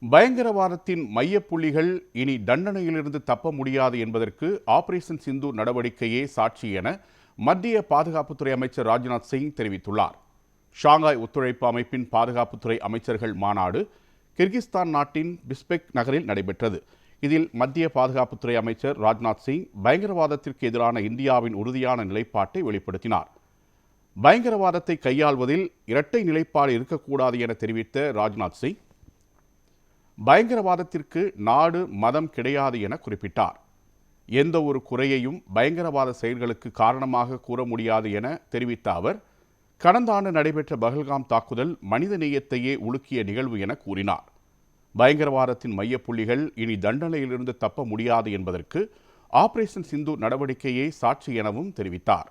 பயங்கரவாதத்தின் மையப்புள்ளிகள் இனி தண்டனையிலிருந்து தப்ப முடியாது என்பதற்கு ஆபரேஷன் சிந்தூர் நடவடிக்கையே சாட்சி என மத்திய பாதுகாப்புத்துறை அமைச்சர் ராஜ்நாத் சிங் தெரிவித்துள்ளார். ஷாங்காய் ஒத்துழைப்பு அமைப்பின் பாதுகாப்புத்துறை அமைச்சர்கள் மாநாடு கிர்கிஸ்தான் நாட்டின் பிஸ்பெக் நகரில் நடைபெற்றது. இதில் மத்திய பாதுகாப்புத்துறை அமைச்சர் ராஜ்நாத் சிங் பயங்கரவாதத்திற்கு எதிரான இந்தியாவின் உறுதியான நிலைப்பாட்டை வெளிப்படுத்தினார். பயங்கரவாதத்தை கையாள்வதில் இரட்டை நிலைப்பாடு இருக்கக்கூடாது என தெரிவித்த ராஜ்நாத் சிங், பயங்கரவாதத்திற்கு நாடு மதம் கிடையாது என குறிப்பிட்டார். எந்த ஒரு குறையையும் பயங்கரவாத செயல்களுக்கு காரணமாக கூற முடியாது என தெரிவித்த அவர், கடந்த ஆண்டு நடைபெற்ற பஹல்காம் தாக்குதல் மனித நேயத்தையே உலுக்கிய நிகழ்வு என கூறினார். பயங்கரவாதத்தின் மையப்புள்ளிகள் இனி தண்டனையிலிருந்து தப்ப முடியாது என்பதற்கு ஆபரேஷன் சிந்தூர் நடவடிக்கையே சாட்சி எனவும் தெரிவித்தார்.